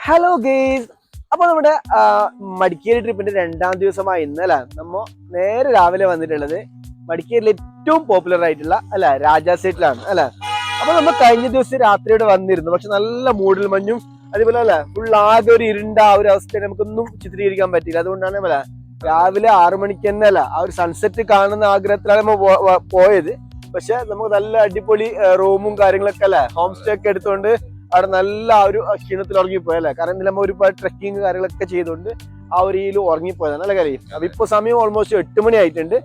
Hello guys. അപ്പൊ നമ്മുടെ മടിക്കേരി ട്രിപ്പിന്റെ 2ാം ദിവസമായി ഇന്നലെ നമ്മ നേരെ രാവിലെ വന്നിട്ടുള്ളത് മടിക്കേരിയിൽ ഏറ്റവും പോപ്പുലർ ആയിട്ടുള്ള രാജാ സെറ്റിലാണ് അപ്പൊ നമ്മൾ കഴിഞ്ഞ ദിവസം രാത്രിയോടെ വന്നിരുന്നു. പക്ഷെ നല്ല മൂടൽ മഞ്ഞും അതേപോലെ ഫുൾ ആകെ ഒരു ഇരുണ്ട ആ ഒരു അവസ്ഥ നമുക്കൊന്നും ചിത്രീകരിക്കാൻ പറ്റില്ല. അതുകൊണ്ടാണ് രാവിലെ 6 മണിക്ക് തന്നെ ആ ഒരു സൺസെറ്റ് കാണുന്ന ആഗ്രഹത്തിലാണ് നമ്മൾ പോയത്. പക്ഷെ നമുക്ക് നല്ല അടിപൊളി റൂമും കാര്യങ്ങളൊക്കെ ഹോം സ്റ്റേ ഒക്കെ എടുത്തുകൊണ്ട് അവിടെ നല്ല ആ ഒരു ക്ഷീണത്തിൽ ഉറങ്ങിപ്പോയല്ലേ. കാരണം നമ്മൾ ഒരുപാട് ട്രെക്കിങ് കാര്യങ്ങളൊക്കെ ചെയ്തുകൊണ്ട് ആ ഒരു രീതിയിൽ ഉറങ്ങിപ്പോയതാണ് നല്ല കാര്യം. അപ്പൊ ഇപ്പൊ സമയം ഓൾമോസ്റ്റ് 8 മണി ആയിട്ടുണ്ട്.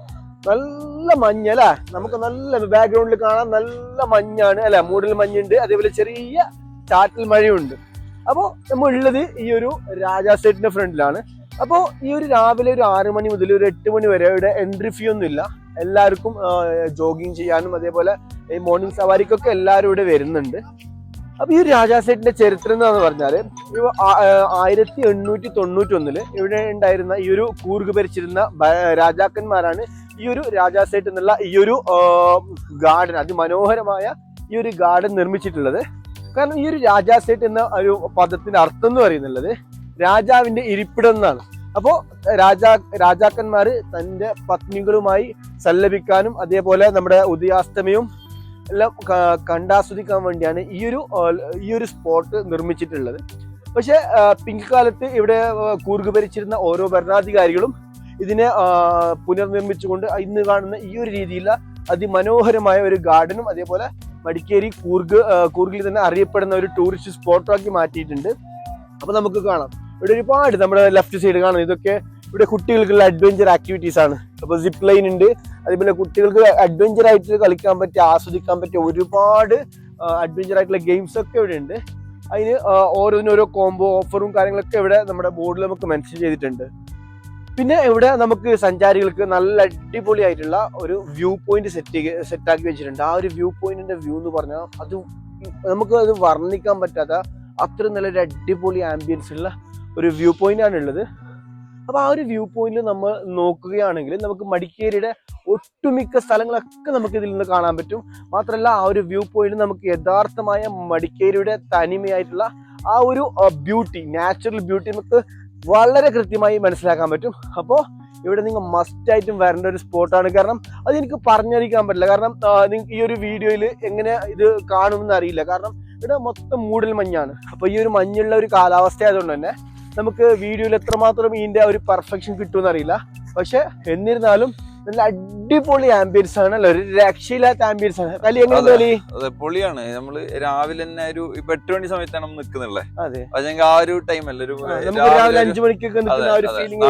നല്ല മഞ്ഞ് നമുക്ക് നല്ല ബാക്ക്ഗ്രൗണ്ടിൽ കാണാൻ നല്ല മഞ്ഞാണ് മൂടൽ മഞ്ഞുണ്ട്, അതേപോലെ ചെറിയ ചാറ്റൽ മഴയുണ്ട്. അപ്പോൾ നമ്മൾ ഉള്ളത് ഈ ഒരു രാജാ സെറ്റിന്റെ ഫ്രണ്ടിലാണ്. അപ്പോൾ ഈ ഒരു രാവിലെ ഒരു 6 മണി മുതൽ ഒരു 8 മണി വരെ ഇവിടെ എൻട്രി ഫീ ഒന്നും ഇല്ല. എല്ലാവർക്കും ജോഗിങ് ചെയ്യാനും അതേപോലെ ഈ മോർണിംഗ് സവാരിക്കൊക്കെ എല്ലാവരും ഇവിടെ വരുന്നുണ്ട്. അപ്പൊ ഈ രാജാ സെറ്റിന്റെ ചരിത്രം എന്താന്ന് പറഞ്ഞാല് 1891 ഇവിടെ ഉണ്ടായിരുന്ന ഈ ഒരു കൂർഗ് ഭരിച്ചിരുന്ന രാജാക്കന്മാരാണ് ഈ ഒരു രാജാ സെറ്റ് എന്നുള്ള ഈ ഒരു ഗാർഡൻ, അതിമനോഹരമായ ഈ ഒരു ഗാർഡൻ നിർമ്മിച്ചിട്ടുള്ളത്. കാരണം ഈ ഒരു രാജാ സെറ്റ് എന്ന ഒരു പദത്തിന്റെ അർത്ഥം എന്ന് പറയുന്നുള്ളത് രാജാവിന്റെ ഇരിപ്പിടം എന്നാണ്. അപ്പോ രാജാക്കന്മാര് തന്റെ പത്നികളുമായി സല്ലപിക്കാനും അതേപോലെ നമ്മുടെ ഉദയാസ്തമയവും എല്ലാം കണ്ടാസ്വദിക്കാൻ വേണ്ടിയാണ് ഈ ഒരു സ്പോട്ട് നിർമ്മിച്ചിട്ടുള്ളത്. പക്ഷെ പിൽക്കാലത്ത് ഇവിടെ കൂർഗ് ഭരിച്ചിരുന്ന ഓരോ ഭരണാധികാരികളും ഇതിനെ പുനർനിർമ്മിച്ചുകൊണ്ട് ഇന്ന് കാണുന്ന ഈ ഒരു രീതിയിലുള്ള അതിമനോഹരമായ ഒരു ഗാർഡനും അതേപോലെ മടിക്കേരി കൂർഗിൽ തന്നെ അറിയപ്പെടുന്ന ഒരു ടൂറിസ്റ്റ് സ്പോട്ടാക്കി മാറ്റിയിട്ടുണ്ട്. അപ്പൊ നമുക്ക് കാണാം ഇവിടെ ഒരുപാട് നമ്മുടെ ലെഫ്റ്റ് സൈഡ് കാണാം, ഇതൊക്കെ ഇവിടെ കുട്ടികൾക്കുള്ള അഡ്വഞ്ചർ ആക്ടിവിറ്റീസ് ആണ്. അപ്പൊ സിപ്പ് ലൈൻ ഉണ്ട്, അതേപോലെ കുട്ടികൾക്ക് അഡ്വഞ്ചർ ആയിട്ട് കളിക്കാൻ പറ്റിയ ആസ്വദിക്കാൻ പറ്റിയ ഒരുപാട് അഡ്വഞ്ചർ ആയിട്ടുള്ള ഗെയിംസ് ഒക്കെ ഇവിടെ ഉണ്ട്. അതിന് ഓരോന്നിനും ഓരോ കോംബോ ഓഫറും കാര്യങ്ങളൊക്കെ ഇവിടെ നമ്മുടെ ബോർഡിൽ നമുക്ക് മെൻഷൻ ചെയ്തിട്ടുണ്ട്. പിന്നെ ഇവിടെ നമുക്ക് സഞ്ചാരികൾക്ക് നല്ല അടിപൊളിയായിട്ടുള്ള ഒരു വ്യൂ പോയിന്റ് സെറ്റാക്കി വെച്ചിട്ടുണ്ട്. ആ ഒരു വ്യൂ പോയിന്റിന്റെ വ്യൂ എന്ന് പറഞ്ഞാൽ അത് വർണ്ണിക്കാൻ പറ്റാത്ത അത്ര നല്ലൊരു അടിപൊളി ആംബിയൻസ് ഉള്ള ഒരു വ്യൂ പോയിന്റ് ആണ് ഉള്ളത്. അപ്പൊ ആ ഒരു വ്യൂ പോയിന്റിൽ നമ്മൾ നോക്കുകയാണെങ്കിൽ നമുക്ക് മടിക്കേരിയുടെ ഒട്ടുമിക്ക സ്ഥലങ്ങളൊക്കെ നമുക്ക് ഇതിൽ നിന്ന് കാണാൻ പറ്റും. മാത്രമല്ല ആ ഒരു വ്യൂ പോയിന്റ് നമുക്ക് യഥാർത്ഥമായ മടിക്കേരിയുടെ തനിമയായിട്ടുള്ള ആ ഒരു ബ്യൂട്ടി, നാച്ചുറൽ ബ്യൂട്ടി നമുക്ക് വളരെ കൃത്യമായി മനസ്സിലാക്കാൻ പറ്റും. അപ്പോൾ ഇവിടെ നിങ്ങൾ മസ്റ്റ് ആയിട്ടും വരേണ്ട ഒരു സ്പോട്ടാണ്. കാരണം അത് എനിക്ക് പറഞ്ഞറിയിക്കാൻ പറ്റില്ല. കാരണം നിങ്ങൾക്ക് ഈ ഒരു വീഡിയോയിൽ എങ്ങനെ ഇത് കാണുമെന്ന് അറിയില്ല. കാരണം ഇവിടെ മൊത്തം മൂടൽ മഞ്ഞാണ്. അപ്പൊ ഈ ഒരു മഞ്ഞുള്ള ഒരു കാലാവസ്ഥ ആയതുകൊണ്ട് തന്നെ നമുക്ക് വീഡിയോയിൽ എത്രമാത്രം ഇതിന്റെ ഒരു പെർഫെക്ഷൻ കിട്ടുമെന്ന് അറിയില്ല. പക്ഷെ എന്നിരുന്നാലും നല്ല അടിപൊളി ആംബിയൻസ് ആണ്, ഒരു രക്ഷയില്ലാത്ത ആംബിയൻസ് ആണ്. കലി എങ്ങനെ പൊളിയാണ്. നമ്മള് രാവിലെ തന്നെ ഒരു 8 മണി സമയത്താണ് നിൽക്കുന്നുള്ളത്. അതെ, ആ ഒരു ടൈം അല്ല, ഒരു രാവിലെ 5 മണിക്കൊക്കെ നിൽക്കുന്ന ഒരു ഫീലിംഗ്.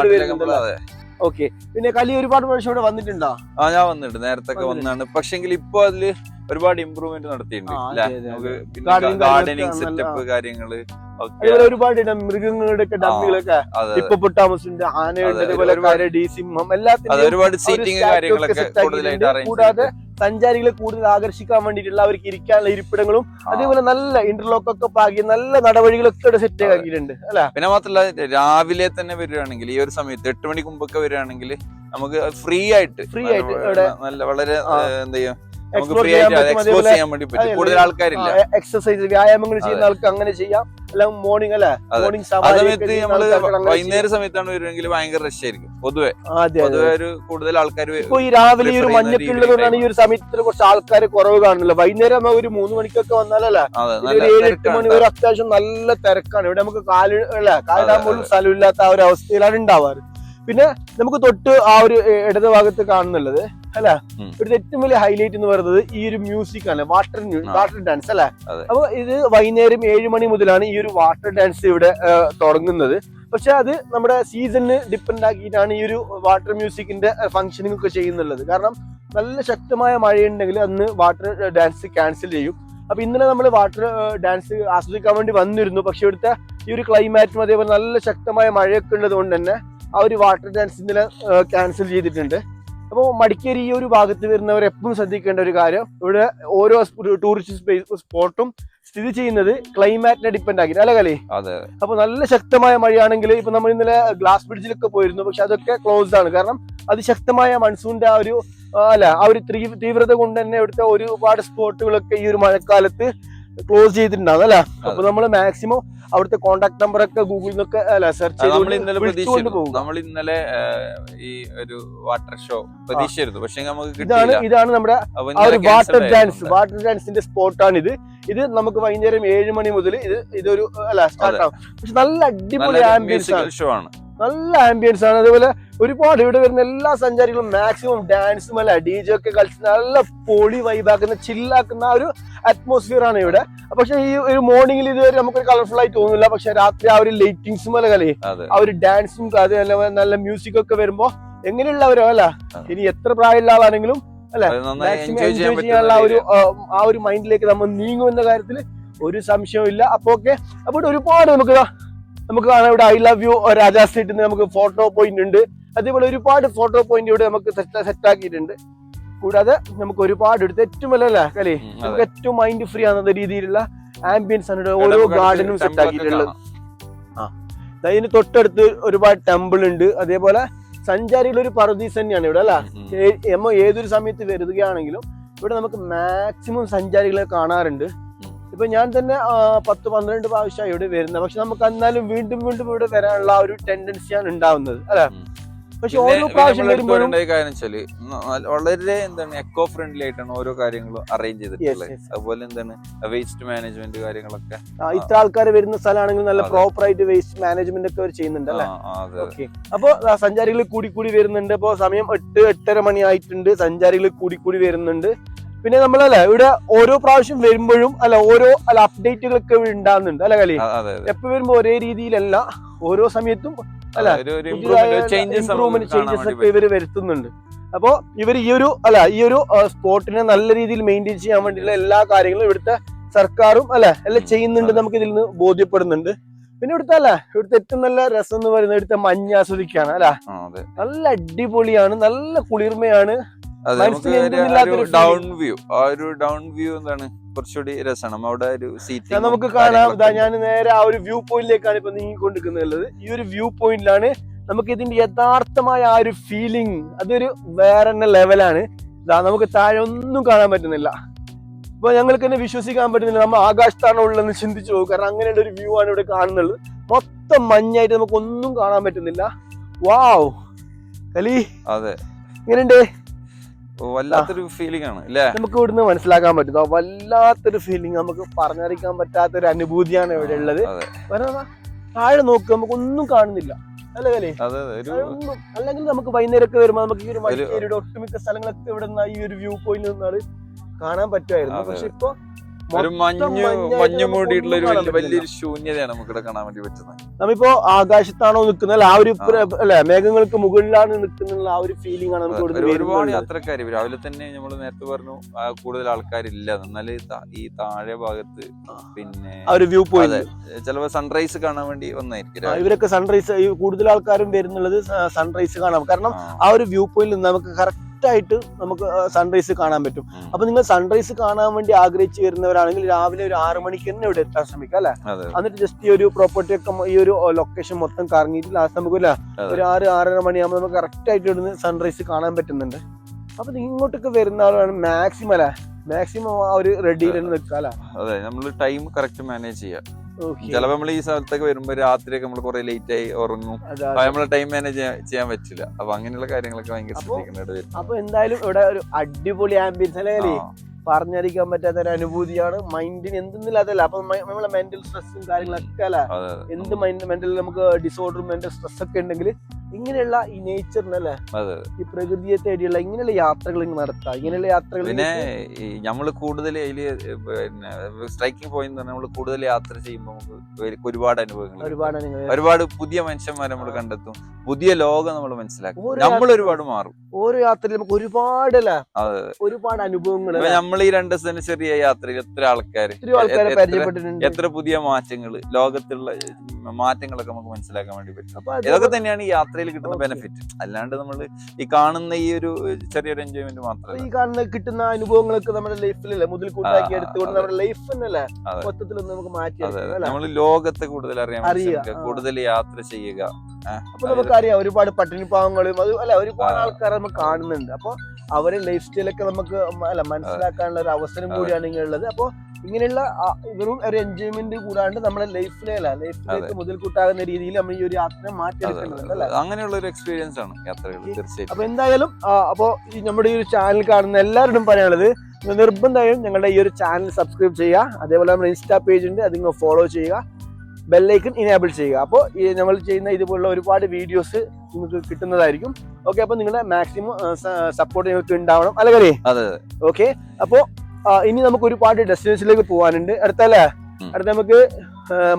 ഓക്കെ. പിന്നെ കലി ഒരുപാട് പ്രാവശ്യം ഇവിടെ വന്നിട്ടുണ്ടോ? ഞാൻ വന്നിട്ടുണ്ട്, നേരത്തെ വന്നാണ്. പക്ഷെങ്കിൽ ഇപ്പൊ അതില് ഒരുപാട് ഇമ്പ്രൂവ്മെന്റ് നടത്തിയിട്ടുണ്ട്. ഗാർഡനിങ് സെറ്റപ്പ് കാര്യങ്ങള് ഒരുപാട് മൃഗങ്ങളുടെ ഒക്കെ ഡമ്മികളൊക്കെ ഹിപ്പോപ്പൊട്ടാമസ് ഉണ്ട്, ആനയുണ്ട്, അതേപോലെ സിംഹം, ഒരുപാട് സീറ്റിംഗ് കാര്യങ്ങളൊക്കെ കൂടാതെ സഞ്ചാരികളെ കൂടുതൽ ആകർഷിക്കാൻ വേണ്ടിയിട്ടുള്ള അവർക്ക് ഇരിക്കാനുള്ള ഇരിപ്പിടങ്ങളും അതേപോലെ നല്ല ഇന്റർലോക്ക് ഒക്കെ പാകി നല്ല നടവഴികളൊക്കെ ഇവിടെ സെറ്റ് ആക്കിയിട്ടുണ്ട് അല്ലെ. പിന്നെ മാത്രമല്ല രാവിലെ തന്നെ വരികയാണെങ്കിൽ ഈ ഒരു സമയത്ത് 8 മണിക്ക് മുമ്പൊക്കെ വരികയാണെങ്കിൽ നമുക്ക് ഫ്രീ ആയിട്ട് നല്ല വളരെ എന്താ ചെയ്യാ കൂടുതൽ ആൾക്കാരില്ല. എക്സസൈസ് വ്യായാമങ്ങൾ ചെയ്യുന്ന ആൾക്ക് അങ്ങനെ ചെയ്യാം. മോർണിംഗ് സമയത്ത് നമ്മള് വൈകുന്നേരം സമയത്താണ് വരുമെങ്കിൽ ഭയങ്കര റഷ് ആയിരിക്കും പൊതുവെ ഒരു കൂടുതൽ ആൾക്കാർ. ഇപ്പൊ ഈ രാവിലെ ഈ ഒരു മഞ്ഞൊക്കെ ഉള്ളതുകൊണ്ടാണ് ഈ ഒരു സമയത്ത് കുറച്ച് ആൾക്കാർ കുറവ് കാണുന്നില്ല. വൈകുന്നേരം ഒരു 3 മണിക്കൊക്കെ വന്നാലല്ലേ 7-8 മണി വരെ അത്യാവശ്യം നല്ല തിരക്കാണ്. ഇവിടെ നമുക്ക് കാലിടാൻ പോലും സ്ഥലമില്ലാത്ത ആ ഒരു അവസ്ഥയിലാണ് ഉണ്ടാവാറ്. പിന്നെ നമുക്ക് തൊട്ട് ആ ഒരു ഇടത് ഭാഗത്ത് കാണുന്നുള്ളത് ഇവിടുത്തെ ഏറ്റവും വലിയ ഹൈലൈറ്റ് എന്ന് പറയുന്നത് ഈ ഒരു മ്യൂസിക് ആണ്, വാട്ടർ ഡാൻസ് അല്ലെ. അപ്പൊ ഇത് വൈകുന്നേരം 7 മണി മുതലാണ് ഈ ഒരു വാട്ടർ ഡാൻസ് ഇവിടെ തുടങ്ങുന്നത്. പക്ഷെ അത് നമ്മുടെ സീസണിന് ഡിപ്പെൻഡ് ആക്കിയിട്ടാണ് ഈ ഒരു വാട്ടർ മ്യൂസിക്കിന്റെ ഫംഗ്ഷനിങ് ഒക്കെ ചെയ്യുന്നുള്ളത്. കാരണം നല്ല ശക്തമായ മഴയുണ്ടെങ്കിൽ അന്ന് വാട്ടർ ഡാൻസ് ക്യാൻസൽ ചെയ്യും. അപ്പൊ ഇന്നലെ നമ്മൾ വാട്ടർ ഡാൻസ് ആസ്വദിക്കാൻ വേണ്ടി വന്നിരുന്നു. പക്ഷെ ഇവിടുത്തെ ഈ ഒരു ക്ലൈമാറ്റും അതേപോലെ നല്ല ശക്തമായ മഴയൊക്കെ ഉള്ളത് കൊണ്ട് തന്നെ ആ ഒരു വാട്ടർ ഡാൻസ് ഇന്നലെ ക്യാൻസൽ ചെയ്തിട്ടുണ്ട്. അപ്പോൾ മടിക്കേരി ഈ ഒരു ഭാഗത്ത് വരുന്നവർ എപ്പോഴും ശ്രദ്ധിക്കേണ്ട ഒരു കാര്യം, ഇവിടെ ഓരോ ടൂറിസ്റ്റ് സ്പോട്ടും സ്ഥിതി ചെയ്യുന്നത് ക്ലൈമാറ്റിനെ ഡിപ്പെൻഡ് ആക്കി അല്ലെ കലി. അപ്പൊ നല്ല ശക്തമായ മഴയാണെങ്കിൽ ഇപ്പൊ നമ്മൾ ഇന്നലെ ഗ്ലാസ് ബ്രിഡ്ജിലൊക്കെ പോയിരുന്നു, പക്ഷെ അതൊക്കെ ക്ലോസ്ഡ് ആണ്. കാരണം അതിശക്തമായ മൺസൂണിന്റെ ആ ഒരു തീവ്രത കൊണ്ട് തന്നെ ഇവിടുത്തെ ഒരുപാട് സ്പോട്ടുകളൊക്കെ ഈ ഒരു മഴക്കാലത്ത് ക്ലോസ് ചെയ്തിട്ടുണ്ടാവും അല്ലെ. അപ്പൊ നമ്മൾ മാക്സിമം അവിടുത്തെ കോൺടാക്ട് നമ്പർ ഒക്കെ ഗൂഗിളിൽ നിന്നൊക്കെ സെർച്ച് നമ്മൾ ഇന്നലെ ചെയ്ത് പ്രതീക്ഷിച്ചിരുന്നു. പോകും. നമ്മൾ ഇന്നലെ ഈ ഒരു വാട്ടർ ഷോ പ്രതീക്ഷിച്ചിരുന്നു, പക്ഷെ നമുക്ക് കിട്ടിയില്ല. ഇതാണ് നമ്മുടെ അപ്പൊ ആ ഒരു ഇന്നലെ വാട്ടർ cancel ഡാൻസ് ആയിട്ടുണ്ട്. വാട്ടർ ഡാൻസിന്റെ സ്പോട്ടാണ് ഇത്. ഇത് നമുക്ക് വൈകുന്നേരം 7 മണി മുതൽ ഇതൊരു സ്റ്റാർട്ട് ആവും. പക്ഷെ നല്ല അടിപൊളി നല്ലൊരു ആംബിയൻസ് ആണ്, musical show ആണ്. നല്ല ആംബിയൻസ് ആണ്. അതുപോലെ ഒരുപാട് ഇവിടെ വരുന്ന എല്ലാ സഞ്ചാരികളും മാക്സിമം ഡാൻസും അല്ല DJ ഒക്കെ കളിച്ച് നല്ല പൊളി വൈബാക്കുന്ന ചില്ലാക്കുന്ന ഒരു അറ്റ്മോസ്ഫിയർ ആണ് ഇവിടെ. പക്ഷെ ഈ ഒരു മോർണിംഗിൽ ഇതുവരെ നമുക്കൊരു കളർഫുൾ ആയി തോന്നുന്നില്ല. പക്ഷെ രാത്രി ആ ഒരു ലൈറ്റിങ്സും അല്ല കളി, അതെ. ആ ഒരു ഡാൻസും നല്ല മ്യൂസിക് ഒക്കെ വരുമ്പോ എങ്ങനെയുള്ളവരോ അല്ല, ഇനി എത്ര പ്രായമുള്ള ആളാണെങ്കിലും അല്ലെ അത് നന്നായി മാക്സിമം enjoy ചെയ്യാൻ എൻജോയ് ചെയ്യാനുള്ള പറ്റുന്ന ആ ഒരു മൈൻഡിലേക്ക് നമ്മൾ നീങ്ങും എന്ന കാര്യത്തിൽ ഒരു സംശയവും ഇല്ല. അപ്പൊ ഓക്കെ, അപ്പോൾ ഇവിടെ ഒരുപാട് നമുക്ക് കാണാം. ഇവിടെ I love you രാജാ സ്ട്രീറ്റിൽ നമുക്ക് ഫോട്ടോ പോയിന്റ് ഉണ്ട്. അതേപോലെ ഒരുപാട് ഫോട്ടോ പോയിന്റ് ഇവിടെ നമുക്ക് സെറ്റ് ആക്കിയിട്ടുണ്ട്. കൂടാതെ നമുക്ക് ഒരുപാട് എടുത്ത് ഏറ്റവും വല്ല കലി നമുക്ക് ഏറ്റവും മൈൻഡ് ഫ്രീ ആകുന്ന രീതിയിലുള്ള ആംബിയൻസ് ആണ് ഇവിടെ ഓരോ ഗാർഡനും സെറ്റ് ആക്കിയിട്ടുള്ളത്. അതിന് തൊട്ടടുത്ത് ഒരുപാട് ടെമ്പിൾ ഉണ്ട്. അതേപോലെ സഞ്ചാരികൾ ഒരു പറുദീസ് തന്നെയാണ് ഇവിടെ അല്ല. നമ്മൾ ഏതൊരു സമയത്ത് വരികയാണെങ്കിലും ഇവിടെ നമുക്ക് മാക്സിമം സഞ്ചാരികളെ കാണാറുണ്ട്. ഇപ്പൊ ഞാൻ തന്നെ 10-12 പ്രാവശ്യമായി ഇവിടെ വരുന്നത്. പക്ഷെ നമുക്ക് എന്നാലും വീണ്ടും വീണ്ടും ഇവിടെ വരാനുള്ള ആ ഒരു ടെൻഡൻസിയാണ് ഉണ്ടാവുന്നത് അല്ലെ. പക്ഷെ ഓരോ പ്രാവശ്യം വരുമ്പോഴും കാര്യം വെച്ചാല് വളരെ എന്താണ് എക്കോ ഫ്രണ്ട്ലി ആയിട്ടാണ് ഓരോ കാര്യങ്ങളും അറേഞ്ച് ചെയ്തിട്ടുള്ളത്. അതുപോലെ എന്താണ് വേസ്റ്റ് മാനേജ്മെന്റ് കാര്യങ്ങളൊക്കെ ഇത്ര ആൾക്കാർ വരുന്ന സ്ഥലമാണെങ്കിൽ നല്ല പ്രോപ്പർ ആയിട്ട് വേസ്റ്റ് മാനേജ്മെന്റ് ഒക്കെ അവർ ചെയ്യുന്നുണ്ട് അല്ലെ. അപ്പൊ സഞ്ചാരികൾ കൂടി വരുന്നുണ്ട്. ഇപ്പൊ സമയം 8-8:30 മണി ആയിട്ടുണ്ട്. സഞ്ചാരികൾ കൂടി വരുന്നുണ്ട്. പിന്നെ നമ്മളല്ലേ ഇവിടെ ഓരോ പ്രാവശ്യം വരുമ്പോഴും ഓരോ അപ്ഡേറ്റുകളൊക്കെ ഉണ്ടാകുന്നുണ്ട് അല്ലെ കളി. എപ്പോ വരുമ്പോ ഒരേ രീതിയിലല്ല, ഓരോ സമയത്തും ചേഞ്ചസ് ഒക്കെ ഇവര് വരുത്തുന്നുണ്ട്. അപ്പോ ഇവർ ഈ ഒരു സ്പോട്ടിനെ നല്ല രീതിയിൽ മെയിൻറ്റെയിൻ ചെയ്യാൻ വേണ്ടിയുള്ള എല്ലാ കാര്യങ്ങളും ഇവിടുത്തെ സർക്കാരും എല്ലാം ചെയ്യുന്നുണ്ട്. നമുക്ക് ഇതിൽ നിന്ന് ബോധ്യപ്പെടുന്നുണ്ട്. പിന്നെ ഇവിടുത്തെ ഏറ്റവും നല്ല രസം എന്ന് പറയുന്നത് ഇവിടുത്തെ മഞ്ഞ് ആസ്വദിക്കാണ് നല്ല അടിപൊളിയാണ്, നല്ല കുളിർമയാണ്. ഡൗൺ വ്യൂ എന്താണ് കുറച്ചുകൂടി രസമാണ്. അവിടെ ഒരു സീറ്റ് നമുക്ക് കാണാം. ഞാൻ നേരെ ആ ഒരു വ്യൂ പോയിന്റിലേക്കാണ് ഇപ്പൊ നീങ്ങിക്കൊണ്ടിരിക്കുന്നത്. ഈ ഒരു വ്യൂ പോയിന്റിലാണ് നമുക്ക് ഇതിന്റെ യഥാർത്ഥമായ ആ ഒരു ഫീലിംഗ്, അതൊരു വേറെ തന്നെ ലെവലാണ്. നമുക്ക് താഴെ ഒന്നും കാണാൻ പറ്റുന്നില്ല. ഇപ്പൊ ഞങ്ങൾക്ക് തന്നെ വിശ്വസിക്കാൻ പറ്റുന്നില്ല നമ്മൾ ആകാശത്താണോ ഉള്ളതെന്ന് ചിന്തിച്ചു പോകും. കാരണം അങ്ങനെയുള്ള ഒരു വ്യൂ ആണ് ഇവിടെ കാണുന്നത്. മൊത്തം മഞ്ഞായിട്ട് നമുക്ക് ഒന്നും കാണാൻ പറ്റുന്നില്ല. വാവ് കലി, അതെ ഇങ്ങനെയുണ്ട്. വല്ലാത്തൊരു ഫീലിംഗ് ആണ് അല്ലേ. നമുക്ക് ഇവിടുന്ന് മനസ്സിലാക്കാൻ പറ്റും വല്ലാത്തൊരു ഫീലിംഗ്, നമുക്ക് പറഞ്ഞറിയിക്കാൻ പറ്റാത്തൊരു അനുഭൂതിയാണ് ഇവിടെ ഉള്ളത്. താഴെ നോക്കുക, നമുക്ക് ഒന്നും കാണുന്നില്ല അല്ലേ കലി. അല്ലെങ്കിൽ നമുക്ക് വൈകുന്നേരമൊക്കെ വരുമ്പോ നമുക്ക് ഈ ഒരു മഞ്ചേരിയുടെ ഒട്ടുമിക്ക സ്ഥലങ്ങളൊക്കെ ഇവിടെ നിന്ന് ഈ ഒരു വ്യൂ പോയിന്റ് നിന്നാണ് കാണാൻ പറ്റുമായിരുന്നു. പക്ഷെ ഇപ്പൊ ഒരു മഞ്ഞ് മൂടിയിട്ടുള്ള ഒരു വലിയൊരു ശൂന്യതയാണ് നമുക്കിവിടെ കാണാൻ വേണ്ടി പറ്റുന്നത്. നമ്മിപ്പോ ആകാശത്താണോ നിൽക്കുന്നത്, ആ ഒരു മേഘങ്ങൾക്ക് മുകളിലാണ് നിൽക്കുന്ന ആ ഒരു ഫീലിംഗ് ആണ് നമുക്ക്. ഒരുപാട് യാത്രക്കാർ രാവിലെ തന്നെ നമ്മൾ നേരത്തെ പറഞ്ഞു കൂടുതൽ ആൾക്കാരില്ല. എന്നാൽ ഈ താഴെ ഭാഗത്ത് പിന്നെ ഒരു വ്യൂ പോയിന്റ് ചിലപ്പോ സൺറൈസ് കാണാൻ വേണ്ടി വന്നായിരിക്കും ഇവരൊക്കെ. സൺറൈസ് കൂടുതൽ ആൾക്കാരും വരുന്നുള്ളത് സൺറൈസ് കാണാം. കാരണം ആ ഒരു വ്യൂ പോയിന്റിൽ നമുക്ക് കറക്റ്റ് ആയിട്ട് നമുക്ക് സൺറൈസ് കാണാൻ പറ്റും. അപ്പൊ നിങ്ങൾ സൺറൈസ് കാണാൻ വേണ്ടി ആഗ്രഹിച്ചു വരുന്നവരാണെങ്കിൽ രാവിലെ ഒരു 6 മണിക്ക് തന്നെ ഇവിടെ എത്താൻ ശ്രമിക്കാം അല്ലെ. എന്നിട്ട് ജസ്റ്റ് ഈ ഒരു പ്രോപ്പർട്ടി ഒക്കെ ഈ ഒരു ലൊക്കേഷൻ മൊത്തം കറങ്ങിയിട്ട് ലാസ്റ്റ് നമുക്ക് ഒരു 6-6:30 മണിയാകുമ്പോൾ നമുക്ക് കറക്റ്റ് ആയിട്ട് ഇവിടുന്ന് സൺറൈസ് കാണാൻ പറ്റുന്നുണ്ട്. അപ്പൊ ഇങ്ങോട്ടൊക്കെ വരുന്ന ആളാണ് മാക്സിമം ആ ഒരു റെഡിയിൽ തന്നെ നിൽക്കാം. അതെ, നമ്മൾ ടൈം കറക്റ്റ് മാനേജ് ചെയ്യാം. ചിലപ്പോ നമ്മൾ ഈ സ്ഥലത്തൊക്കെ വരുമ്പോ രാത്രിയൊക്കെ നമ്മൾ കുറെ ലേറ്റ് ആയി ഉറങ്ങും. നമ്മളെ ടൈം മാനേജ് ചെയ്യാൻ പറ്റില്ല. അപ്പൊ അങ്ങനെയുള്ള കാര്യങ്ങളൊക്കെ ഭയങ്കര ശ്രദ്ധിക്കേണ്ടത്. അപ്പൊ എന്തായാലും ഇവിടെ ഒരു അടിപൊളി ആംബിയൻസ് അല്ലേ, പറഞ്ഞറിയിക്കാൻ പറ്റാത്ത ഒരു അനുഭൂതിയാണ്. മൈൻഡിന് എന്തെന്നില്ലാത്തല്ല. അപ്പൊ നമ്മളെ മെന്റൽ സ്ട്രെസ്സും കാര്യങ്ങളൊക്കെ എന്ത് മെന്റൽ നമുക്ക് ഡിസോർഡർ മെന്റൽ സ്ട്രെസ് ഒക്കെ ഉണ്ടെങ്കിൽ ഇങ്ങനെയുള്ള ഈ നേച്ചറിനല്ലേ, ഈ പ്രകൃതിയെ തേടിയുള്ള ഇങ്ങനെയുള്ള യാത്രകൾ നടത്താം. ഇങ്ങനെയുള്ള യാത്രകൾ പിന്നെ നമ്മള് കൂടുതൽ അതില് പിന്നെ സ്ട്രൈക്കിംഗ് പോയിന്റ് നമ്മൾ കൂടുതൽ യാത്ര ചെയ്യുമ്പോൾ നമുക്ക് ഒരുപാട് അനുഭവങ്ങൾ, ഒരുപാട് പുതിയ മനുഷ്യന്മാരെ നമ്മൾ കണ്ടെത്തും. പുതിയ ലോകം നമ്മൾ മനസ്സിലാക്കും. നമ്മൾ ഒരുപാട് മാറും. ഓരോ യാത്രയിൽ നമുക്ക് ഒരുപാട് അനുഭവങ്ങൾ. നമ്മൾ ഈ 2 ദിവസത്തിന് ചെറിയ യാത്രയിൽ എത്ര ആൾക്കാര് പരിചയപ്പെട്ടിട്ടുണ്ട്, എത്ര പുതിയ മാറ്റങ്ങൾ, ലോകത്തുള്ള മാറ്റങ്ങളൊക്കെ നമുക്ക് മനസ്സിലാക്കാൻ വേണ്ടി പറ്റും. ഇതൊക്കെ തന്നെയാണ് ഈ യാത്രയിൽ കിട്ടുന്ന ബെനിഫിറ്റ്. അല്ലാണ്ട് നമ്മൾ ഈ കാണുന്ന ഈ ഒരു ചെറിയൊരു എൻജോയ്മെന്റ് മാത്രമല്ല, ഈ കാണുന്ന കിട്ടുന്ന അനുഭവങ്ങളൊക്കെ നമ്മുടെ ലൈഫിലല്ലേ മുതൽക്കൂട്ടാക്കി എടുത്തുകൊണ്ട് നമ്മുടെ ലൈഫ് തന്നെയല്ലേ മൊത്തത്തിൽ നമുക്ക് മാറ്റി. നമ്മൾ ലോകത്തെ കൂടുതൽ അറിയാൻ, കൂടുതൽ യാത്ര ചെയ്യുക. അപ്പൊ നമുക്കറിയാം ഒരുപാട് പട്ടിണി പാവങ്ങളും ഒരുപാട് ആൾക്കാരെ നമുക്ക് കാണുന്നുണ്ട്. അപ്പൊ അവരെ ലൈഫ് സ്റ്റൈലൊക്കെ നമുക്ക് മനസ്സിലാക്കാനുള്ള ഒരു അവസരം കൂടിയാണ് ഇങ്ങനെ ഉള്ളത്. അപ്പൊ ഇങ്ങനെയുള്ള വെറും ഒരു എൻജോയ്മെന്റ് കൂടാണ്ട് നമ്മുടെ ലൈഫിലേക്ക് മുതൽക്കൂട്ടാകുന്ന രീതിയിൽ നമ്മൾ ഈ ഒരു യാത്ര മാറ്റിയെടുക്കുന്നുണ്ട് അല്ലേ? അങ്ങനെയുള്ള ഒരു എക്സ്പീരിയൻസ് ആണ് യാത്രകൾ തീർച്ചയായിട്ടും. അപ്പൊ എന്തായാലും അപ്പോ നമ്മുടെ ഈ ഒരു ചാനൽ കാണുന്ന എല്ലാവരോടും പറയാനുള്ളത്, നിർബന്ധമായും ഞങ്ങളുടെ ഈ ഒരു ചാനൽ സബ്സ്ക്രൈബ് ചെയ്യുക. അതേപോലെ നമ്മുടെ ഇൻസ്റ്റാ പേജ് ഉണ്ട്, അത് നിങ്ങൾ ഫോളോ ചെയ്യുക, ബെല്ലൈക്കൺ ഇനേബിൾ ചെയ്യുക. അപ്പോൾ ഈ നമ്മൾ ചെയ്യുന്ന ഇതുപോലുള്ള ഒരുപാട് വീഡിയോസ് നിങ്ങൾക്ക് കിട്ടുന്നതായിരിക്കും. ഓക്കെ, അപ്പൊ നിങ്ങളുടെ മാക്സിമം സപ്പോർട്ട് നിങ്ങൾക്ക് ഉണ്ടാവണം അല്ലേ? അതെ. ഓക്കെ, അപ്പോ ഇനി നമുക്ക് ഒരുപാട് ഡെസ്റ്റിനേഷനിലേക്ക് പോകാനുണ്ട്. അടുത്തല്ലേ, അടുത്ത നമുക്ക്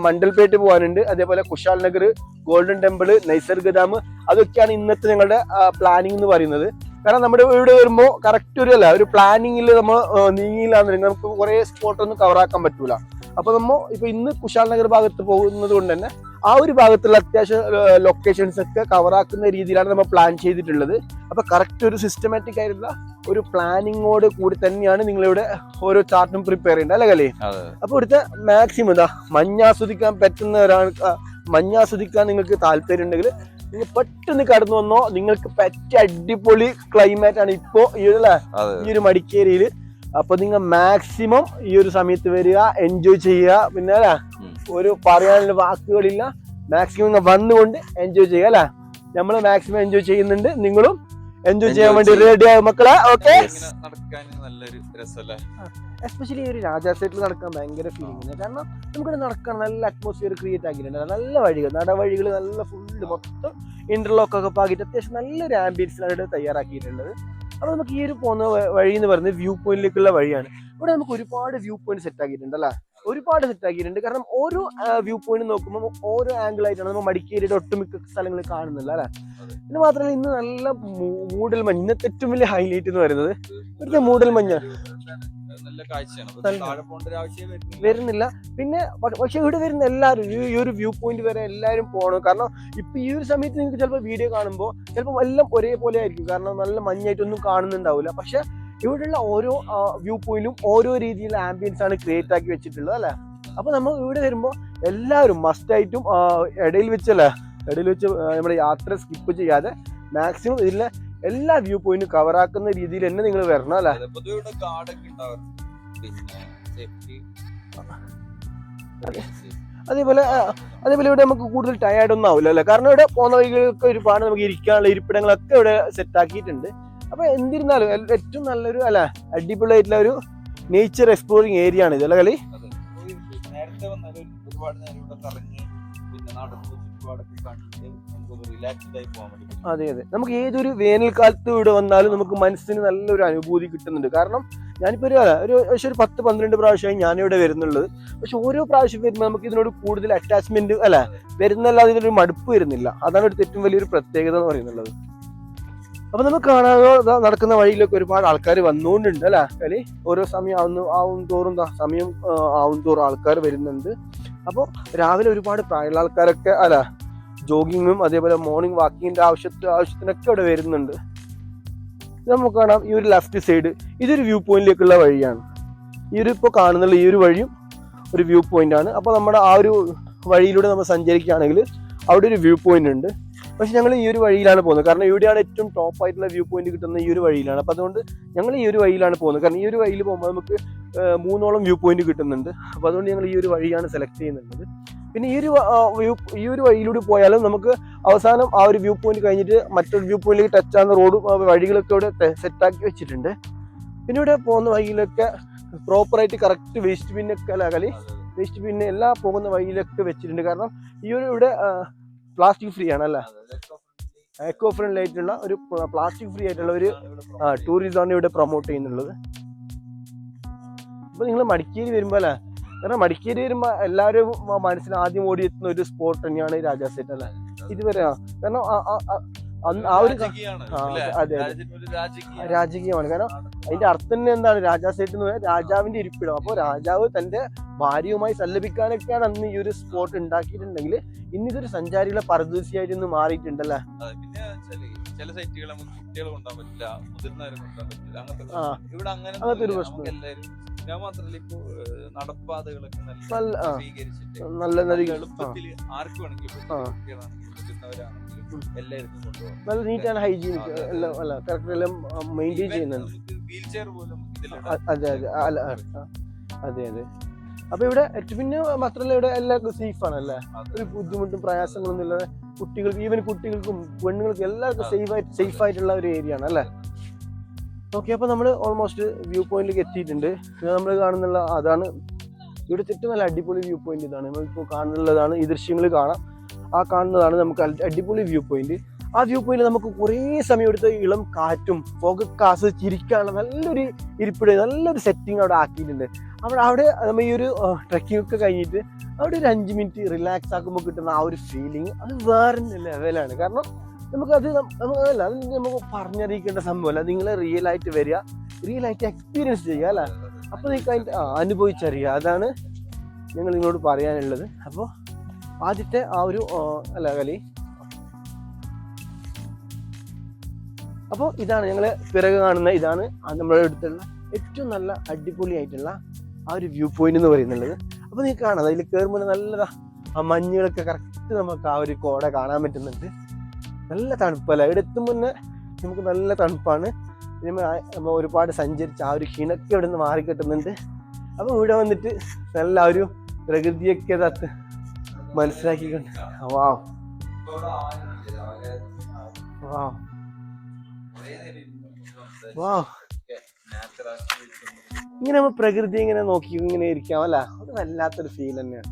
മണ്ടൽപേട്ട് പോകാനുണ്ട്, അതേപോലെ Kushal Nagar, golden temple, Nisargadhama, അതൊക്കെയാണ് ഇന്നത്തെ ഞങ്ങളുടെ പ്ലാനിങ് എന്ന് പറയുന്നത്. കാരണം നമ്മുടെ ഇവിടെ വരുമ്പോൾ കറക്റ്റ് ഒരു പ്ലാനിങ്ങിൽ നമ്മൾ നീങ്ങിയില്ലാന്നുണ്ടെങ്കിൽ നമുക്ക് കുറെ സ്പോട്ടൊന്നും കവറാക്കാൻ പറ്റൂല. അപ്പൊ ഇപ്പൊ ഇന്ന് കുശാൽ നഗർ ഭാഗത്ത് പോകുന്നത് കൊണ്ട് തന്നെ ആ ഒരു ഭാഗത്തുള്ള അത്യാവശ്യം ലൊക്കേഷൻസ് ഒക്കെ കവറാക്കുന്ന രീതിയിലാണ് നമ്മൾ പ്ലാൻ ചെയ്തിട്ടുള്ളത്. അപ്പൊ കറക്റ്റ് ഒരു സിസ്റ്റമാറ്റിക് ആയിട്ടുള്ള ഒരു പ്ലാനിങ്ങോട് കൂടി തന്നെയാണ് നിങ്ങളിവിടെ ഓരോ ചാർട്ടും പ്രിപ്പയർ ചെയ്യേണ്ടത് അല്ലേ കലേ? അപ്പൊ ഇവിടുത്തെ മാക്സിമം മഞ്ഞാസ്വദിക്കാൻ പറ്റുന്ന മഞ്ഞാസ്വദിക്കാൻ നിങ്ങൾക്ക് താല്പര്യം ഉണ്ടെങ്കിൽ നിങ്ങൾ പെട്ടെന്ന് കടന്നു വന്നോ. നിങ്ങൾക്ക് പറ്റിയ അടിപൊളി ക്ലൈമാറ്റ് ആണ് ഇപ്പോ ഈ ഒരു മടിക്കേരിയില്. അപ്പൊ നിങ്ങൾ മാക്സിമം ഈ ഒരു സമയത്ത് വരിക, എൻജോയ് ചെയ്യുക. പിന്നെ ഒരു പറയാനുള്ള വാക്കുകളില്ല, മാക്സിമം നിങ്ങൾ വന്നുകൊണ്ട് എൻജോയ് ചെയ്യുക അല്ലെ? നമ്മള് മാക്സിമം എൻജോയ് ചെയ്യുന്നുണ്ട്, നിങ്ങളും എൻജോയ് ചെയ്യാൻ വേണ്ടി റെഡി ആയ മക്കളെ. ഓക്കെ, എസ്പെഷ്യലി ഒരു രാജാസൈറ്റിൽ നടക്കാൻ ഭയങ്കര ഫീലിംഗ് ഉണ്ട്. കാരണം നമുക്കിവിടെ നടക്കാൻ നല്ല അറ്റ്മോസ്ഫിയർ ക്രിയേറ്റ് ആക്കിയിട്ടുണ്ട്. നല്ല വഴികൾ, നടവഴികൾ നല്ല ഫുള്ള് മൊത്തം ഇന്റർലോക്ക് ഒക്കെ ആക്കിയിട്ട് അത്യാവശ്യം നല്ലൊരു ആംബിയൻസിലാണ് തയ്യാറാക്കിയിട്ടുള്ളത്. അപ്പൊ നമുക്ക് ഈ ഒരു പോകുന്ന വഴി എന്ന് പറയുന്നത് വ്യൂ പോയിന്റിലേക്കുള്ള വഴിയാണ്. ഇവിടെ നമുക്ക് ഒരുപാട് വ്യൂ പോയിന്റ് സെറ്റ് ആക്കിയിട്ടുണ്ട് അല്ലെ? ഒരുപാട് സെറ്റ് ആക്കിയിട്ടുണ്ട്. കാരണം ഓരോ വ്യൂ പോയിന്റ് നോക്കുമ്പോൾ ഓരോ ആംഗിൾ ആയിട്ടാണ് നമ്മൾ മടിക്കേരിയുടെ ഒട്ടുമിക്ക സ്ഥലങ്ങൾ കാണുന്നില്ല അല്ലെ? പിന്നെ മാത്രമല്ല ഇന്ന് നല്ല മൂടൽ മഞ്ഞ്, ഇന്നത്തെ ഏറ്റവും വലിയ ഹൈലൈറ്റ് എന്ന് പറയുന്നത് ഇവിടുത്തെ മൂടൽ മഞ്ഞ് വരുന്നില്ല. പിന്നെ പക്ഷെ ഇവിടെ വരുന്ന എല്ലാവരും ഈ ഒരു വ്യൂ പോയിന്റ് വരെ എല്ലാവരും പോകണം. കാരണം ഇപ്പൊ ഈ ഒരു സമയത്ത് നിങ്ങൾക്ക് ചിലപ്പോൾ വീഡിയോ കാണുമ്പോൾ ചിലപ്പോൾ എല്ലാം ഒരേപോലെ ആയിരിക്കും, കാരണം നല്ല മഞ്ഞായിട്ടൊന്നും കാണുന്നുണ്ടാവില്ല. പക്ഷെ ഇവിടെയുള്ള ഓരോ വ്യൂ പോയിന്റും ഓരോ രീതിയിലുള്ള ആംബിയൻസ് ആണ് ക്രിയേറ്റ് ആക്കി വെച്ചിട്ടുള്ളത് അല്ലെ? അപ്പൊ നമ്മൾ ഇവിടെ വരുമ്പോൾ എല്ലാവരും മസ്റ്റായിട്ടും ഇടയിൽ വെച്ച് നമ്മുടെ യാത്ര സ്കിപ്പ് ചെയ്യാതെ മാക്സിമം ഇതിലെ എല്ലാ വ്യൂ പോയിന്റും കവറാക്കുന്ന രീതിയിൽ തന്നെ നിങ്ങൾ വരണം അല്ലെ? അതേപോലെ ഇവിടെ നമുക്ക് കൂടുതൽ ടയേർഡ് ഒന്നും ആവില്ല അല്ലെ? കാരണം ഇവിടെ പോകുന്ന വഴികൾക്ക് ഒരുപാട് നമുക്ക് ഇരിക്കാനുള്ള ഇരിപ്പിടങ്ങളൊക്കെ ഇവിടെ സെറ്റ് ആക്കിയിട്ടുണ്ട്. അപ്പൊ എന്തിരുന്നാലും ഏറ്റവും നല്ലൊരു അടിപൊളിയായിട്ടുള്ള ഒരു നേച്ചർ എക്സ്പ്ലോറിങ് ഏരിയ ആണ് ഇത് അല്ലെ കളി? നേരത്തെ വന്നാലും ഒരുപാട് നേരം ഇവിടെ കറങ്ങി പിന്നെ നടന്ന് ചുറ്റുപാടൊക്കെ കണ്ടിട്ട് നമുക്ക് റിലാക്സ്ഡ് ആയി പോകാൻ വേണ്ടി. അതെ, നമുക്ക് ഏതൊരു വേനൽക്കാലത്ത് ഇവിടെ വന്നാലും നമുക്ക് മനസ്സിന് നല്ലൊരു അനുഭൂതി കിട്ടുന്നുണ്ട്. കാരണം ഞാനിപ്പോ ഒരു 10-12 പ്രാവശ്യമായി ഞാനിവിടെ വരുന്നുള്ളത്. പക്ഷെ ഓരോ പ്രാവശ്യം വരുമ്പോൾ നമുക്ക് ഇതിനോട് കൂടുതൽ അറ്റാച്ച്മെന്റ് വരുന്നല്ലാതെ ഇതിനൊരു മടുപ്പ് വരുന്നില്ല. അതാണ് ഇവിടുത്തെ ഏറ്റവും വലിയൊരു പ്രത്യേകത എന്ന് പറയുന്നുള്ളത്. അപ്പൊ നമുക്ക് കാണാതെ നടക്കുന്ന വഴിയിലൊക്കെ ഒരുപാട് ആൾക്കാർ വന്നുകൊണ്ടുണ്ട് അല്ലെ കളി? ഓരോ സമയം ആവും തോറും സമയം ആവും തോറും ആൾക്കാർ വരുന്നുണ്ട്. അപ്പോൾ രാവിലെ ഒരുപാട് പ്രായമുള്ള ആൾക്കാരൊക്കെ ജോഗിങ്ങും അതേപോലെ മോർണിംഗ് വാക്കിങ്ങിന്റെ ആവശ്യത്തിനൊക്കെ ഇവിടെ വരുന്നുണ്ട്. നമുക്ക് കാണാം ഈ ഒരു ലെഫ്റ്റ് സൈഡ് ഇതൊരു വ്യൂ പോയിന്റിലേക്കുള്ള വഴിയാണ്. ഈ ഒരു ഇപ്പോൾ കാണുന്നുള്ള ഈ ഒരു വഴിയും ഒരു വ്യൂ പോയിന്റ് ആണ്. അപ്പോൾ നമ്മുടെ ആ ഒരു വഴിയിലൂടെ നമ്മൾ സഞ്ചരിക്കുകയാണെങ്കിൽ അവിടെ ഒരു വ്യൂ പോയിന്റ് ഉണ്ട്. പക്ഷെ ഞങ്ങൾ ഈ ഒരു വഴിയിലാണ് പോകുന്നത്, കാരണം ഇവിടെയാണ് ഏറ്റവും ടോപ്പ് ആയിട്ടുള്ള വ്യൂ പോയിന്റ് കിട്ടുന്ന ഈ ഒരു വഴിയിലാണ്. അപ്പൊ അതുകൊണ്ട് ഞങ്ങൾ ഈ ഒരു വഴിയിലാണ് പോകുന്നത്. കാരണം ഈ ഒരു വഴിയിൽ പോകുമ്പോൾ നമുക്ക് 3ഓളം വ്യൂ പോയിന്റ് കിട്ടുന്നുണ്ട്. അപ്പൊ അതുകൊണ്ട് ഞങ്ങൾ ഈ ഒരു വഴിയാണ് സെലക്ട് ചെയ്യുന്നത്. പിന്നെ ഈ ഒരു വഴിയിലൂടെ പോയാലും നമുക്ക് അവസാനം ആ ഒരു വ്യൂ പോയിന്റ് കഴിഞ്ഞിട്ട് മറ്റൊരു വ്യൂ പോയിന്റിലേക്ക് ടച്ച് ആകുന്ന റോഡും വഴികളൊക്കെ ഇവിടെ സെറ്റാക്കി വെച്ചിട്ടുണ്ട്. പിന്നെ ഇവിടെ പോകുന്ന വഴിയിലൊക്കെ പ്രോപ്പറായിട്ട് കറക്റ്റ് വേസ്റ്റ് ബിന്നൊക്കെ വേസ്റ്റ് ബിന്ന് എല്ലാ പോകുന്ന വഴിയിലൊക്കെ വെച്ചിട്ടുണ്ട്. കാരണം ഈ ഒരു ഇവിടെ പ്ലാസ്റ്റിക് ഫ്രീ ആണ് അല്ലേ? എക്കോ ഫ്രണ്ട്ലി ആയിട്ടുള്ള ഒരു പ്ലാസ്റ്റിക് ഫ്രീ ആയിട്ടുള്ള ഒരു ടൂറിസമാണ് ഇവിടെ പ്രൊമോട്ട് ചെയ്യുന്നുള്ളത്. അപ്പൊ നിങ്ങൾ മടിക്കേരി വരുമ്പോ കാരണം മടിക്കേരി വരുമ്പോ എല്ലാവരും മനസ്സിന് ആദ്യം ഓടിയെത്തുന്ന ഒരു സ്പോട്ട് തന്നെയാണ് രാജാസൈറ്റ് അല്ലെ? ഇതുവരെ കാരണം ആ ഒരു രാജകീയമാണ്. കാരണം അതിന്റെ അർത്ഥം തന്നെ എന്താണ്? രാജാസൈറ്റ് എന്ന് പറഞ്ഞാൽ രാജാവിന്റെ ഇരിപ്പിടം. അപ്പോൾ രാജാവ് തന്റെ ഭാര്യയുമായി സല്ലപിക്കാനൊക്കെയാണ് അന്ന് ഈ ഒരു സ്പോട്ട് ഉണ്ടാക്കിയിട്ടുണ്ടെങ്കിൽ ഇന്നിതൊരു സഞ്ചാരികളെ പരദേശിയായിട്ട് ഇന്ന് മാറിയിട്ടുണ്ടല്ലേ? ചില സൈറ്റുകൾ നമുക്ക് കുട്ടികളെ കൊണ്ടുപോകാൻ പറ്റില്ല, മുതിർന്നവരെ കൊണ്ടുപോകാൻ പറ്റില്ല. അങ്ങനത്തെ ഒരു പ്രശ്നം. ഞാൻ മാത്രല്ല ഇപ്പൊ നടപ്പാതകളൊക്കെ നല്ല എളുപ്പത്തിൽ ആർക്ക് വേണമെങ്കിലും മുതിർന്നവരാണെങ്കിലും എല്ലാവർക്കും കൊണ്ടുപോകാം. നല്ല നീറ്റ് ആൻഡ് ഹൈജീനിക് കറക്റ്റ് എല്ലാം മെയിൻറ്റെയിൻ ചെയ്യുന്നുണ്ട്. വീൽ ചെയർ പോലും അതെ. അതെ അതെ. അപ്പൊ ഇവിടെ പിന്നെ മാത്രമല്ല ഇവിടെ എല്ലാവർക്കും സേഫ് ആണല്ലേ, ഒരു ബുദ്ധിമുട്ടും പ്രയാസങ്ങളൊന്നും ഇല്ലാതെ കുട്ടികൾക്ക്, ഈവൻ കുട്ടികൾക്കും പെണ്ണുങ്ങൾക്കും എല്ലാവർക്കും സേഫ് ആയിട്ടുള്ള ഒരു ഏരിയ ആണ് അല്ലേ. ഓക്കെ, അപ്പൊ നമ്മൾ ഓൾമോസ്റ്റ് വ്യൂ പോയിന്റിലേക്ക് എത്തിയിട്ടുണ്ട്. നമ്മൾ കാണുന്നുള്ള അതാണ് ഇവിടെ ഏറ്റവും നല്ല അടിപൊളി വ്യൂ പോയിന്റ്. ഇതാണ് നമ്മളിപ്പോൾ കാണുന്നുള്ളതാണ്, ഈ ദൃശ്യങ്ങൾ കാണാം. ആ കാണുന്നതാണ് നമുക്ക് അടിപൊളി വ്യൂ പോയിന്റ്. ആ വ്യൂ പോയിന്റ് നമുക്ക് കുറേ സമയം എടുത്ത് ഇളം കാറ്റും പുകയൊക്കെ ആസ്വദിച്ചിരിക്കാനുള്ള നല്ലൊരു ഇരിപ്പിട, നല്ലൊരു സെറ്റിംഗ് അവിടെ ആക്കിയിട്ടുണ്ട്. അവിടെ നമ്മൾ ഈ ഒരു ട്രക്കിംഗ് ഒക്കെ കഴിഞ്ഞിട്ട് അവിടെ ഒരു 5 മിനിറ്റ് റിലാക്സ് ആക്കുമ്പോൾ കിട്ടുന്ന ആ ഒരു ഫീലിംഗ് അത് വേറെ ലെവലാണ്. കാരണം നമുക്കത് അതല്ല, അത് നമുക്ക് പറഞ്ഞറിയിക്കേണ്ട സംഭവമല്ല. നിങ്ങൾ റിയൽ ആയിട്ട് വരിക, റിയൽ ആയിട്ട് എക്സ്പീരിയൻസ് ചെയ്യുക അല്ലേ. അപ്പോൾ നിങ്ങൾക്ക് അതിൻ്റെ അനുഭവിച്ചറിയുക. അതാണ് ഞങ്ങൾ നിങ്ങളോട് പറയാനുള്ളത്. അപ്പോൾ ആദ്യത്തെ ആ ഒരു അല്ല കളി. അപ്പോൾ ഇതാണ് ഞങ്ങൾ പിറകെ കാണുന്ന, ഇതാണ് നമ്മുടെ അടുത്തുള്ള ഏറ്റവും നല്ല അടിപൊളിയായിട്ടുള്ള ആ ഒരു വ്യൂ പോയിന്റ് എന്ന് പറയുന്നുള്ളത്. അപ്പോൾ നിങ്ങൾക്ക് കാണാം, അതിൽ കയറുമ്പോൾ നല്ല ആ മഞ്ഞുകളൊക്കെ കറക്റ്റ് നമുക്ക് ആ ഒരു കോട കാണാൻ പറ്റുന്നുണ്ട്. നല്ല തണുപ്പല്ല, ഇവിടെ എത്തുമ്പോൾ തന്നെ നമുക്ക് നല്ല തണുപ്പാണ്. നമ്മൾ ഒരുപാട് സഞ്ചരിച്ച് ആ ഒരു ക്ഷീണൊക്കെ ഇവിടെ നിന്ന് മാറിക്കിട്ടുന്നുണ്ട്. അപ്പോൾ ഇവിടെ വന്നിട്ട് നല്ല ഒരു പ്രകൃതിയൊക്കെ തത്ത് മനസ്സിലാക്കിക്കൊണ്ട് വാവ് വാവ് വാവ്, ഇങ്ങനെ നമ്മൾ പ്രകൃതി ഇങ്ങനെ നോക്കി ഇങ്ങനെ ഇരിക്കാം അല്ല, അത് വല്ലാത്തൊരു ഫീൽ തന്നെയാണ്.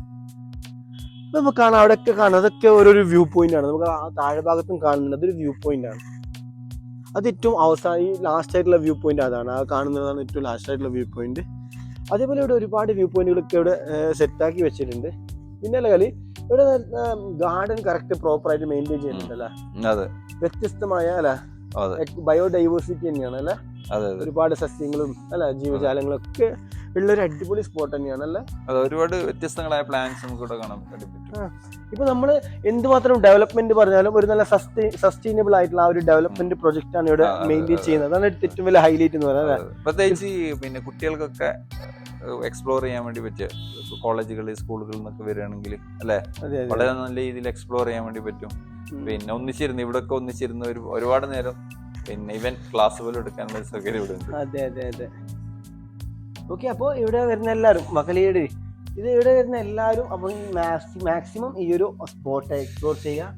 അപ്പൊ നമുക്ക് കാണാം, അവിടെയൊക്കെ കാണാം, അതൊക്കെ ഓരോരോ വ്യൂ പോയിന്റ് ആണ്. നമുക്ക് ആ താഴെ ഭാഗത്തും കാണുന്നുണ്ട്, അതൊരു വ്യൂ പോയിന്റ് ആണ്. അത് ഏറ്റവും അവസാനം ഈ ലാസ്റ്റ് ആയിട്ടുള്ള വ്യൂ പോയിന്റ് അതാണ്, ആ കാണുന്നതാണ് ഏറ്റവും ലാസ്റ്റ് ആയിട്ടുള്ള വ്യൂ പോയിന്റ്. അതേപോലെ ഇവിടെ ഒരുപാട് വ്യൂ പോയിന്റുകളൊക്കെ ഇവിടെ സെറ്റാക്കി വെച്ചിട്ടുണ്ട്. പിന്നെ അല്ല കളി ഇവിടെ ഗാർഡൻ കറക്റ്റ് പ്രോപ്പർ ആയിട്ട് മെയിൻറ്റെയിൻ ചെയ്യുന്നുണ്ടല്ലേ. വ്യത്യസ്തമായ അല്ലെ ബയോഡൈവേഴ്സിറ്റി തന്നെയാണ് അല്ലെ. ഒരുപാട് സസ്യങ്ങളും അല്ല ജീവജാലങ്ങളും ഒക്കെ ഉള്ളൊരു അടിപൊളി സ്പോട്ട് തന്നെയാണ് അല്ലേ. ഒരുപാട് വ്യത്യസ്തങ്ങളായ പ്ലാന്റ്സ് നമുക്ക് ഇവിടെ കാണാൻ പറ്റും. ഇപ്പൊ നമ്മള് എന്തുമാത്രം ഡെവലപ്മെന്റ് പറഞ്ഞാലും ഒരു നല്ല സസ്റ്റൈനബിൾ ആയിട്ടുള്ള ആ ഒരു ഡെവലപ്മെന്റ് പ്രൊജക്ട് ആണ് ഇവിടെ മെയിൻറ്റെയിൻ ചെയ്യുന്നത്. അതാണ് ഏറ്റവും വലിയ ഹൈലൈറ്റ് എന്ന് പറയുന്നത്. പ്രത്യേകിച്ച് പിന്നെ കുട്ടികൾക്കൊക്കെ എക്സ്പ്ലോർ ചെയ്യാൻ വേണ്ടി പറ്റിയ കോളേജുകളിൽ സ്കൂളുകളിൽ നിന്നൊക്കെ വരികയാണെങ്കിൽ അല്ലെ, വളരെ നല്ല രീതിയിൽ എക്സ്പ്ലോർ ചെയ്യാൻ വേണ്ടി പറ്റും. പിന്നെ ഒന്നിച്ചിരുന്ന് ഇവിടെയൊക്കെ ഒന്നിച്ചിരുന്ന് ഒരുപാട് നേരം പിന്നെ ഇവൻ ക്ലാസ് പോലും എടുക്കാനുള്ള സൗകര്യം ഇവിടെ ഉണ്ട്. അതെ അതെ അതെ. ഓക്കെ, അപ്പോൾ ഇവിടെ വരുന്ന എല്ലാവരും മക്കളിയുടെ ഇവിടെ വരുന്ന എല്ലാവരും അപ്പോൾ മാക്സിമം ഈ ഒരു സ്പോട്ട് എക്സ്പ്ലോർ ചെയ്യുക.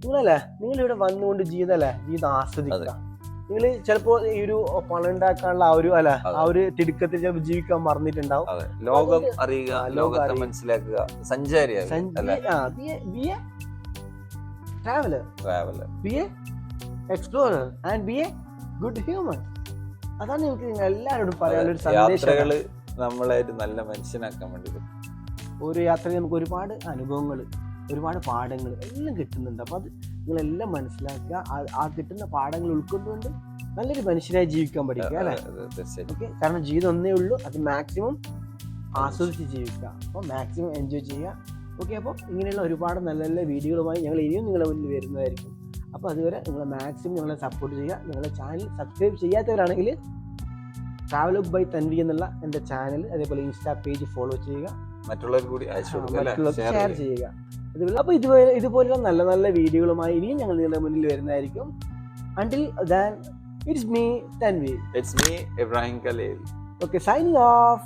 നിങ്ങളല്ലേ നിങ്ങളിവിടെ വന്നുകൊണ്ട് ജീവിതം ആസ്വദിക്കുക. നിങ്ങൾ ചിലപ്പോൾ ഈ ഒരു പണം ഉണ്ടാക്കാനുള്ള ആ ഒരു ആ ഒരു തിടുക്കത്തിൽ ചിലപ്പോൾ ജീവിക്കാൻ മറന്നിട്ടുണ്ടാവും. ലോകം അറിയുക, ലോകത്തെ മനസ്സിലാക്കുക, traveler, be a explorer and be a good human. അതാണ് എനിക്ക് നിങ്ങൾ എല്ലാവരോടും പറയാനുള്ള ഒരു സന്ദേശം. നമ്മളായിട്ട് നല്ല മനുഷ്യനാക്കാൻ വേണ്ടി ഓരോ യാത്രയിൽ നമുക്ക് ഒരുപാട് അനുഭവങ്ങൾ, ഒരുപാട് പാഠങ്ങൾ എല്ലാം കിട്ടുന്നുണ്ട്. അപ്പോൾ അത് നിങ്ങളെല്ലാം മനസ്സിലാക്കുക. ആ കിട്ടുന്ന പാഠങ്ങൾ ഉൾക്കൊണ്ടുകൊണ്ട് നല്ലൊരു മനുഷ്യനായി ജീവിക്കാൻ പഠിക്കുക അല്ലേ. ഓക്കെ, കാരണം ജീവിതം ഒന്നേ ഉള്ളൂ, അത് മാക്സിമം ആസ്വദിച്ച് ജീവിക്കുക. അപ്പോൾ മാക്സിമം എൻജോയ് ചെയ്യുക. ഓക്കെ, അപ്പോൾ ഇങ്ങനെയുള്ള ഒരുപാട് നല്ല നല്ല വീഡിയോകളുമായി ഞങ്ങൾ ഇനിയും നിങ്ങളുടെ മുന്നിൽ വരുന്നതായിരിക്കും. അപ്പോൾ അതുവരെ നിങ്ങൾ മാക്സിമം ഞങ്ങളെ സപ്പോർട്ട് ചെയ്യുക. നിങ്ങളുടെ ചാനൽ സബ്സ്ക്രൈബ് ചെയ്യാത്തവരാണെങ്കിൽ ട്രാവലോഗ് ബൈ തൻവി എന്നുള്ള എൻ്റെ ചാനൽ, അതേപോലെ ഇൻസ്റ്റാ പേജ് ഫോളോ ചെയ്യുക, മറ്റുള്ളവർ കൂടി ഷെയർ ചെയ്യുക. അപ്പോൾ ഇതുപോലുള്ള നല്ല നല്ല വീഡിയോകളുമായി ഇനിയും ഞങ്ങൾ നിങ്ങളുടെ മുന്നിൽ വരുന്നതായിരിക്കും. Until then, it's me, Tanvi. It's me, Ibrahim Khalil. Okay, signing off.